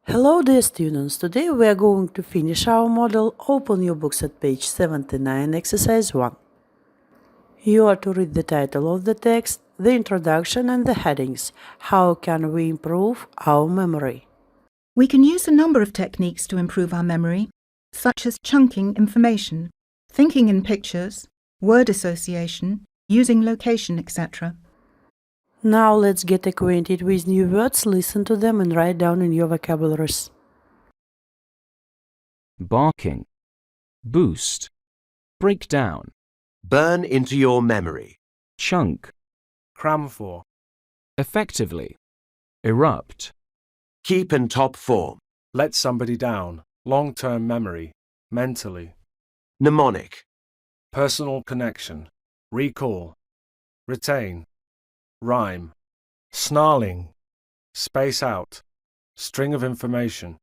Hello dear students, today we are going to finish our model. Open your books at page 79, exercise 1. You are to read the title of the text, the introduction and the headings. How can we improve our memory? We can use a number of techniques to improve our memory, such as chunking information, thinking in pictures, word association, using location, etc. Now let's get acquainted with new words, listen to them and write down in your vocabularies. Barking, boost, break down, Burn into your memory. chunk, Cram for. effectively, erupt, Keep in top form. Let somebody down. Long-term memory. Mentally. Mnemonic. Personal connection. Recall. Retain. Rhyme. Snarling. Space out. String of information.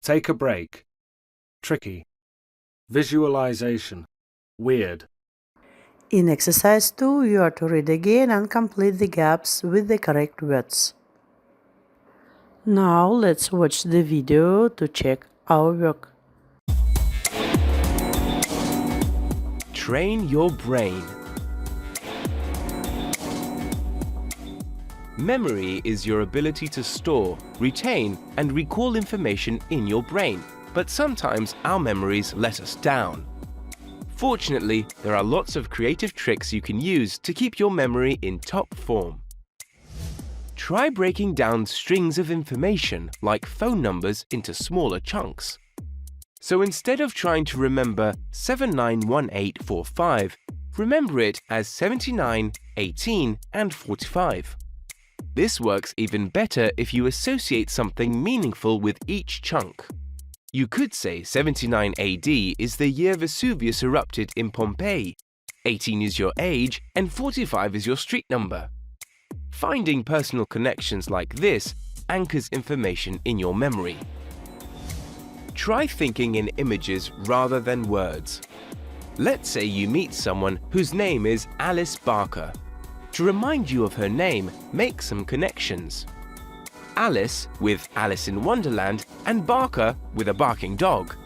Take a break. Tricky. Visualization. Weird. In exercise 2, you are to read again and complete the gaps with the correct words. Now let's watch the video to check our work. Train your brain. Memory is your ability to store, retain, and recall information in your brain, but sometimes our memories let us down. Fortunately, there are lots of creative tricks you can use to keep your memory in top form. Try breaking down strings of information like phone numbers into smaller chunks. So instead of trying to remember 791845, remember it as 79, 18, and 45. This works even better if you associate something meaningful with each chunk. You could say 79 AD is the year Vesuvius erupted in Pompeii, 18 is your age, and 45 is your street number. Finding personal connections like this anchors information in your memory. Try thinking in images rather than words. Let's say you meet someone whose name is Alice Barker. To remind you of her name, make some connections. Alice with Alice in Wonderland and Barker with a barking dog.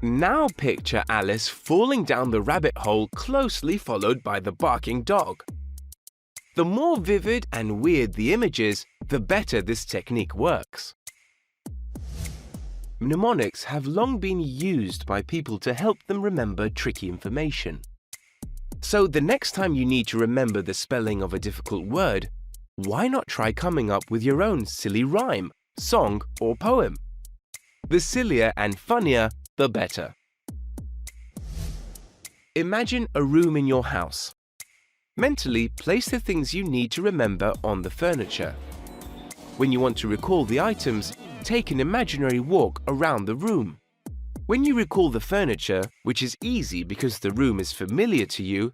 Now picture Alice falling down the rabbit hole closely followed by the barking dog. The more vivid and weird the images, the better this technique works. Mnemonics have long been used by people to help them remember tricky information. So the next time you need to remember the spelling of a difficult word, why not try coming up with your own silly rhyme, song, or poem? The sillier and funnier, the better. Imagine a room in your house. Mentally, place the things you need to remember on the furniture. When you want to recall the items, take an imaginary walk around the room. When you recall the furniture, which is easy because the room is familiar to you,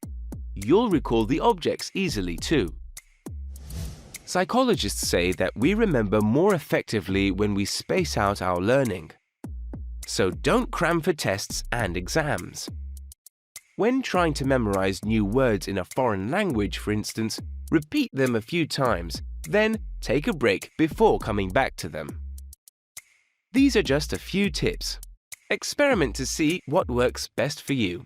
you'll recall the objects easily too. Psychologists say that we remember more effectively when we space out our learning. So don't cram for tests and exams. When trying to memorize new words in a foreign language, for instance, repeat them a few times, then take a break before coming back to them. These are just a few tips. Experiment to see what works best for you.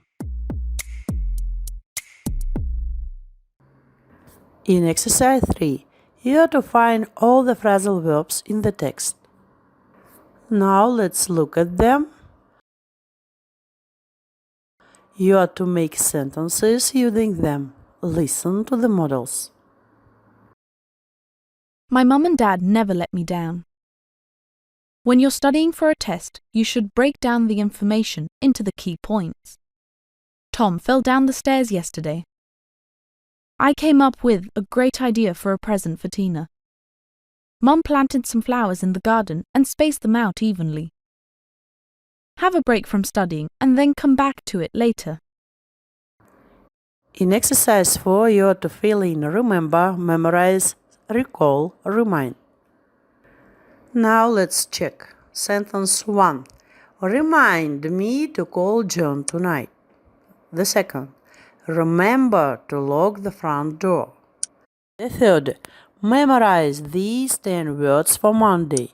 In exercise 3, you are to find all the phrasal verbs in the text. Now let's look at them. You are to make sentences using them. Listen to the models. My mum and dad never let me down. When you're studying for a test, you should break down the information into the key points. Tom fell down the stairs yesterday. I came up with a great idea for a present for Tina. Mum planted some flowers in the garden and spaced them out evenly. Have a break from studying and then come back to it later. In exercise 4, you are to fill in remember, memorize, recall, remind. Now let's check. Sentence 1. Remind me to call John tonight. The second. Remember to lock the front door. The third. Memorize these 10 words for Monday.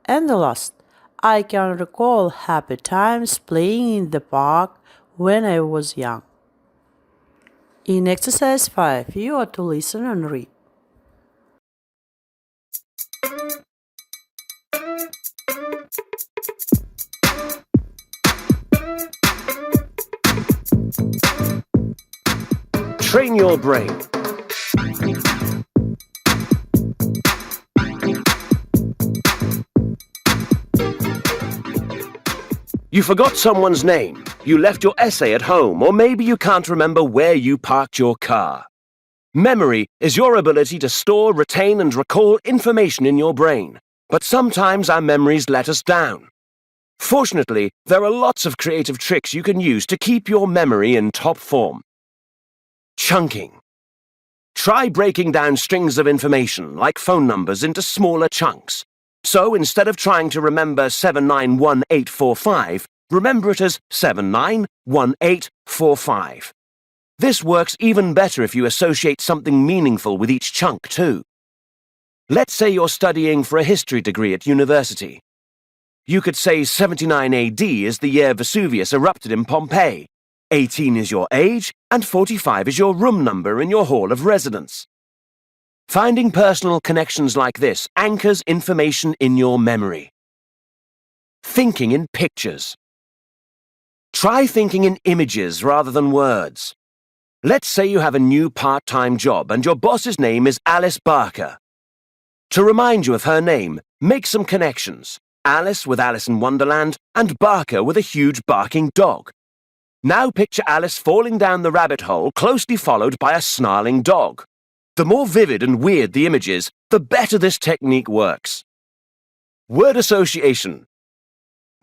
And the last, I can recall happy times playing in the park when I was young. In exercise 5, you are to listen and read. Train your brain. You forgot someone's name, you left your essay at home, or maybe you can't remember where you parked your car. Memory is your ability to store, retain, and recall information in your brain. But sometimes our memories let us down. Fortunately, there are lots of creative tricks you can use to keep your memory in top form. Chunking. Try breaking down strings of information, like phone numbers, into smaller chunks. So instead of trying to remember 791845, remember it as 791845. This works even better if you associate something meaningful with each chunk too. Let's say you're studying for a history degree at university. You could say 79 AD is the year Vesuvius erupted in Pompeii. 18 is your age, and 45 is your room number in your hall of residence. Finding personal connections like this anchors information in your memory. Thinking in pictures. Try thinking in images rather than words. Let's say you have a new part-time job and your boss's name is Alice Barker. To remind you of her name, make some connections. Alice with Alice in Wonderland and Barker with a huge barking dog. Now picture Alice falling down the rabbit hole, closely followed by a snarling dog. The more vivid and weird the image is, the better this technique works. Word association.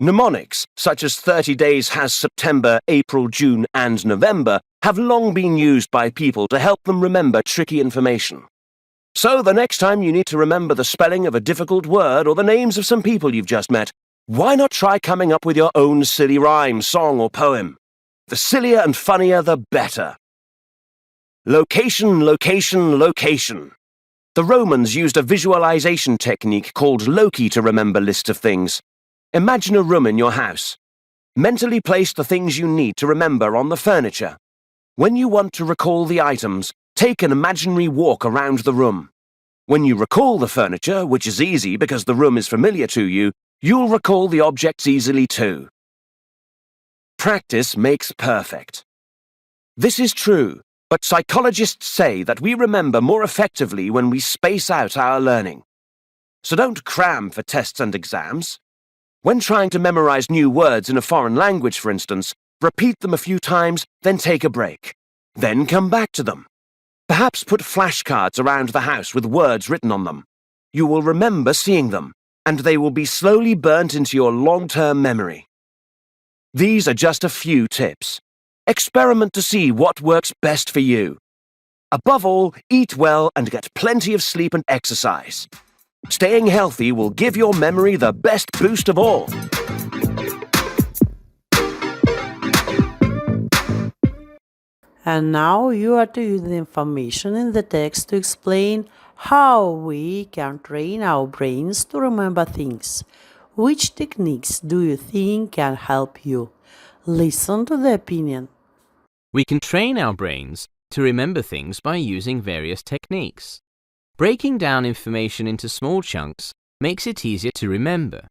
Mnemonics, such as 30 days has September, April, June, and November, have long been used by people to help them remember tricky information. So the next time you need to remember the spelling of a difficult word or the names of some people you've just met, why not try coming up with your own silly rhyme, song, or poem? The sillier and funnier, the better. Location, location, location. The Romans used a visualization technique called Loci to remember lists of things. Imagine a room in your house. Mentally place the things you need to remember on the furniture. When you want to recall the items, take an imaginary walk around the room. When you recall the furniture, which is easy because the room is familiar to you, you'll recall the objects easily too. Practice makes perfect. This is true, but psychologists say that we remember more effectively when we space out our learning. So don't cram for tests and exams. When trying to memorize new words in a foreign language, for instance, repeat them a few times, then take a break. Then come back to them. Perhaps put flashcards around the house with words written on them. You will remember seeing them, and they will be slowly burnt into your long-term memory. These are just a few tips. Experiment to see what works best for you. Above all, eat well and get plenty of sleep and exercise. Staying healthy will give your memory the best boost of all. And now you are to use the information in the text to explain how we can train our brains to remember things. Which techniques do you think can help you? Listen to the opinion. We can train our brains to remember things by using various techniques. Breaking down information into small chunks makes it easier to remember.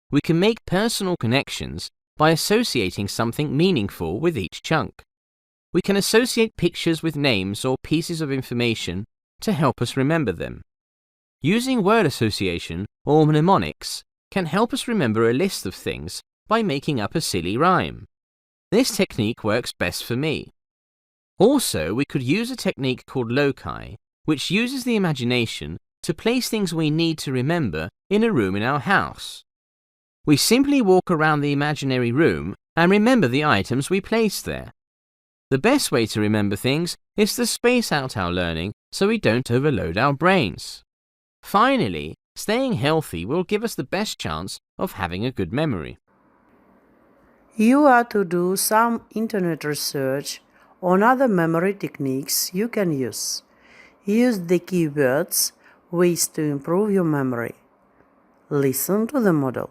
We can make personal connections by associating something meaningful with each chunk. We can associate pictures with names or pieces of information to help us remember them. Using word association or mnemonics can help us remember a list of things by making up a silly rhyme. This technique works best for me. Also, we could use a technique called loci, which uses the imagination to place things we need to remember in a room in our house. We simply walk around the imaginary room and remember the items we place there. The best way to remember things is to space out our learning so we don't overload our brains. Finally, staying healthy will give us the best chance of having a good memory. You are to do some internet research on other memory techniques you can use. Use the keywords, ways to improve your memory. Listen to the model.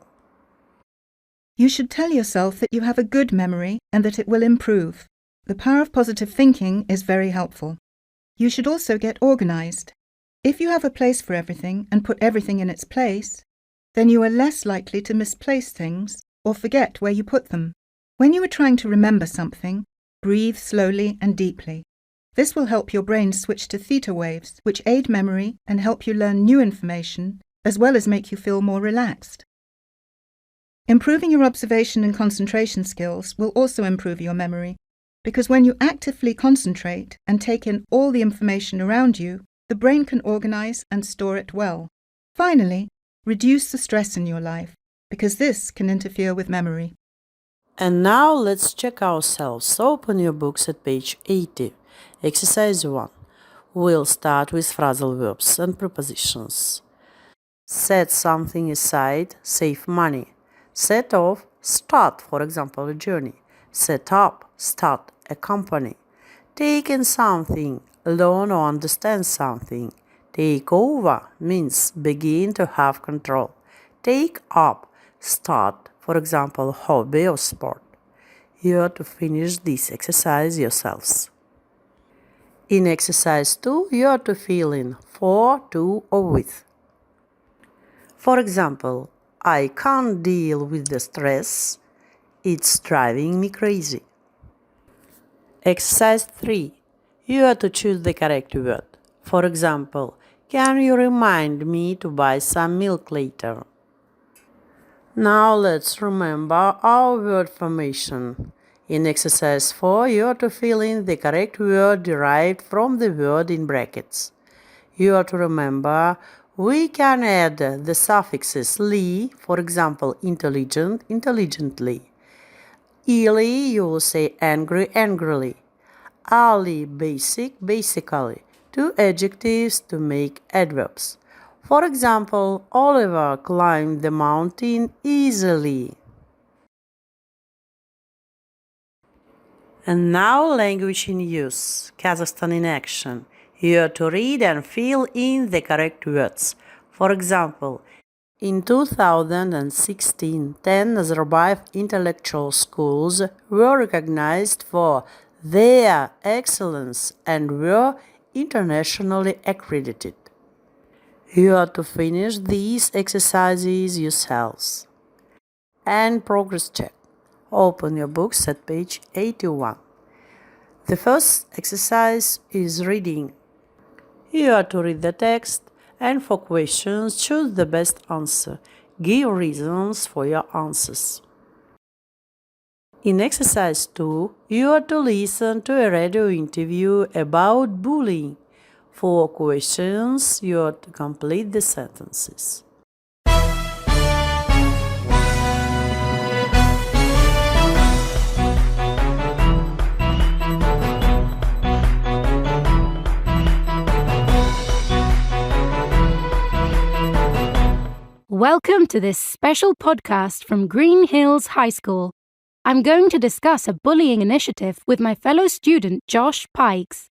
You should tell yourself that you have a good memory and that it will improve. The power of positive thinking is very helpful. You should also get organized. If you have a place for everything and put everything in its place, then you are less likely to misplace things or forget where you put them. When you are trying to remember something, breathe slowly and deeply. This will help your brain switch to theta waves, which aid memory and help you learn new information, as well as make you feel more relaxed. Improving your observation and concentration skills will also improve your memory, because when you actively concentrate and take in all the information around you, the brain can organize and store it well. Finally, reduce the stress in your life, because this can interfere with memory. And now let's check ourselves. Open your books at page 80. Exercise 1. We'll start with phrasal verbs and prepositions. Set something aside, save money. Set off, start, for example, a journey. Set up, start a company. Take in something, learn or understand something. Take over means begin to have control. Take up, start, for example, hobby or sport. You are to finish this exercise yourselves. In exercise 2, you are to fill in for, to, or with. For example, I can't deal with the stress. It's driving me crazy. Exercise 3. You are to choose the correct word. For example, can you remind me to buy some milk later? Now let's remember our word formation. In exercise 4, you are to fill in the correct word derived from the word in brackets. You are to remember we can add the suffixes "ly", for example, intelligent, intelligently. "Illy", you will say angry, angrily. "Ali", basic, basically. 2 adjectives to make adverbs. For example, Oliver climbed the mountain easily. And now language in use, Kazakhstan in action. You are to read and fill in the correct words. For example, in 2016, 10 Nazarbayev intellectual schools were recognized for their excellence and were internationally accredited. You are to finish these exercises yourselves. And progress check. Open your books at page 81. The first exercise is reading. You are to read the text and for questions choose the best answer. Give reasons for your answers. In exercise 2, you are to listen to a radio interview about bullying. For questions, you are to complete the sentences. Welcome to this special podcast from Green Hills High School. I'm going to discuss a bullying initiative with my fellow student Josh Pikes.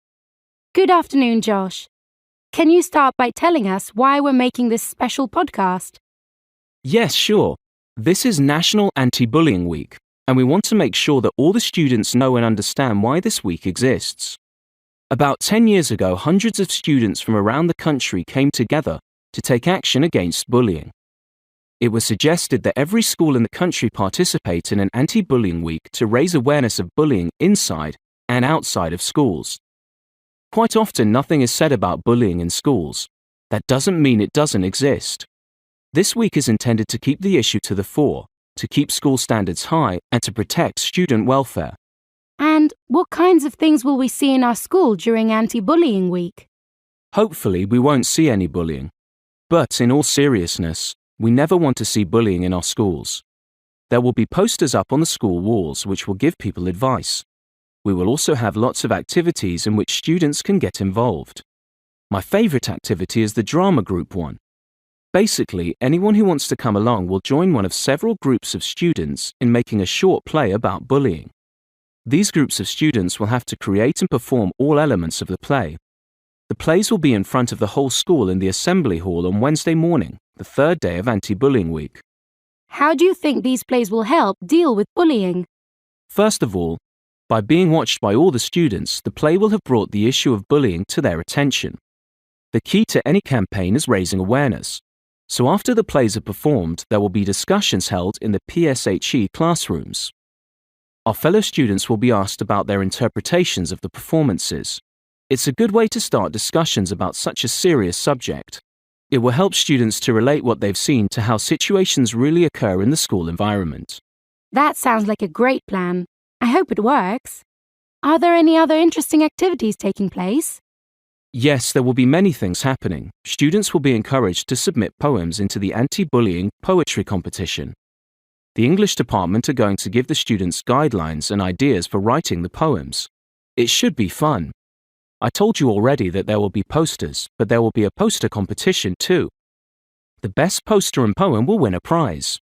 Good afternoon, Josh. Can you start by telling us why we're making this special podcast? Yes, sure. This is National Anti-Bullying Week, and we want to make sure that all the students know and understand why this week exists. About 10 years ago, hundreds of students from around the country came together to take action against bullying. It was suggested that every school in the country participate in an anti-bullying week to raise awareness of bullying inside and outside of schools. Quite often, nothing is said about bullying in schools. That doesn't mean it doesn't exist. This week is intended to keep the issue to the fore, to keep school standards high, and to protect student welfare. And what kinds of things will we see in our school during Anti-Bullying Week? Hopefully, we won't see any bullying. But in all seriousness, we never want to see bullying in our schools. There will be posters up on the school walls which will give people advice. We will also have lots of activities in which students can get involved. My favorite activity is the drama group one. Basically, anyone who wants to come along will join one of several groups of students in making a short play about bullying. These groups of students will have to create and perform all elements of the play. The plays will be in front of the whole school in the assembly hall on Wednesday morning, the third day of Anti-Bullying Week. How do you think these plays will help deal with bullying? First of all, by being watched by all the students, the play will have brought the issue of bullying to their attention. The key to any campaign is raising awareness. So after the plays are performed, there will be discussions held in the PSHE classrooms. Our fellow students will be asked about their interpretations of the performances. It's a good way to start discussions about such a serious subject. It will help students to relate what they've seen to how situations really occur in the school environment. That sounds like a great plan. I hope it works. Are there any other interesting activities taking place? Yes, there will be many things happening. Students will be encouraged to submit poems into the anti-bullying poetry competition. The English department are going to give the students guidelines and ideas for writing the poems. It should be fun. I told you already that there will be posters, but there will be a poster competition too. The best poster and poem will win a prize.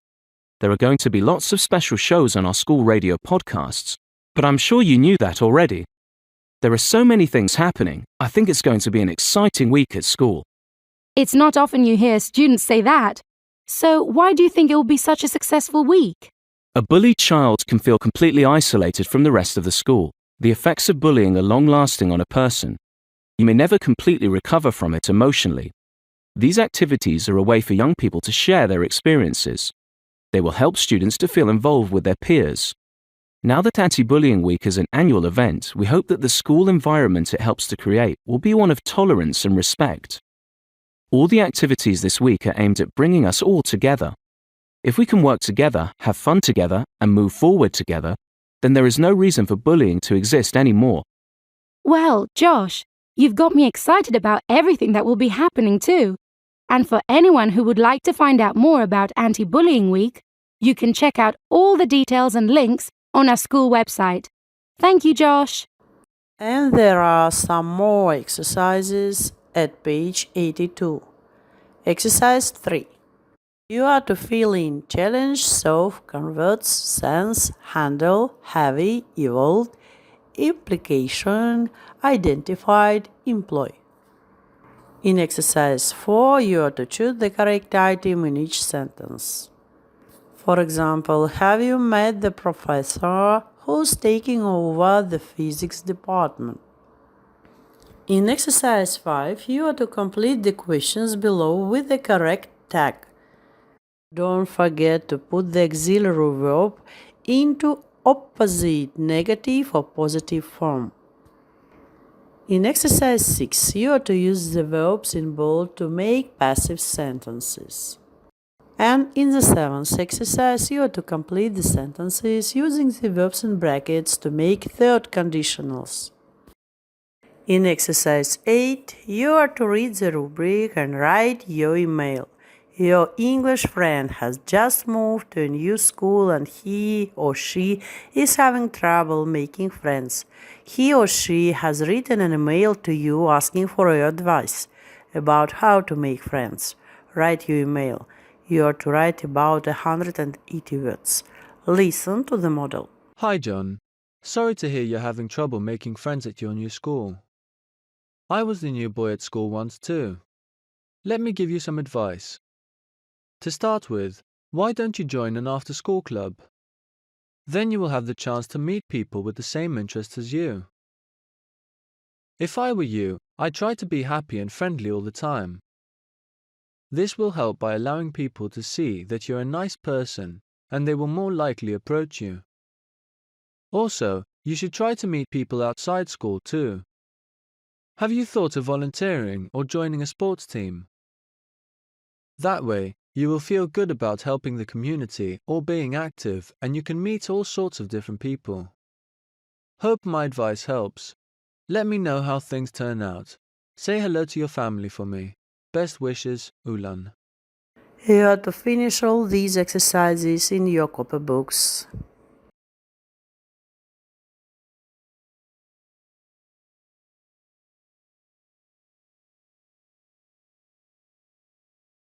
There are going to be lots of special shows on our school radio podcasts, but I'm sure you knew that already. There are so many things happening. I think it's going to be an exciting week at school. It's not often you hear students say that. So why do you think it will be such a successful week? A bullied child can feel completely isolated from the rest of the school. The effects of bullying are long-lasting on a person. You may never completely recover from it emotionally. These activities are a way for young people to share their experiences. They will help students to feel involved with their peers. Now that Anti-Bullying Week is an annual event, we hope that the school environment it helps to create will be one of tolerance and respect. All the activities this week are aimed at bringing us all together. If we can work together, have fun together, and move forward together, then there is no reason for bullying to exist anymore. Well, Josh, you've got me excited about everything that will be happening too. And for anyone who would like to find out more about Anti-Bullying Week, you can check out all the details and links on our school website. Thank you, Josh. And there are some more exercises at page 82. Exercise 3. You are to fill in challenge, solve, converts, sense, handle, heavy, evolved, implication, identified, employ. In exercise 4, you are to choose the correct item in each sentence. For example, have you met the professor who's taking over the physics department? In exercise 5, you are to complete the questions below with the correct tag. Don't forget to put the auxiliary verb into opposite negative or positive form. In exercise 6, you are to use the verbs in bold to make passive sentences. And in the 7th exercise, you are to complete the sentences using the verbs in brackets to make third conditionals. In exercise 8, you are to read the rubric and write your email. Your English friend has just moved to a new school and he or she is having trouble making friends. He or she has written an email to you asking for your advice about how to make friends. Write your email. You are to write about 180 words. Listen to the model. Hi, John. Sorry to hear you're having trouble making friends at your new school. I was the new boy at school once too. Let me give you some advice. To start with, why don't you join an after-school club? Then you will have the chance to meet people with the same interests as you. If I were you, I'd try to be happy and friendly all the time. This will help by allowing people to see that you're a nice person and they will more likely approach you. Also, you should try to meet people outside school too. Have you thought of volunteering or joining a sports team? That way, you will feel good about helping the community or being active, and you can meet all sorts of different people. Hope my advice helps. Let me know how things turn out. Say hello to your family for me. Best wishes, Ulan. You are to finish all these exercises in your copybooks.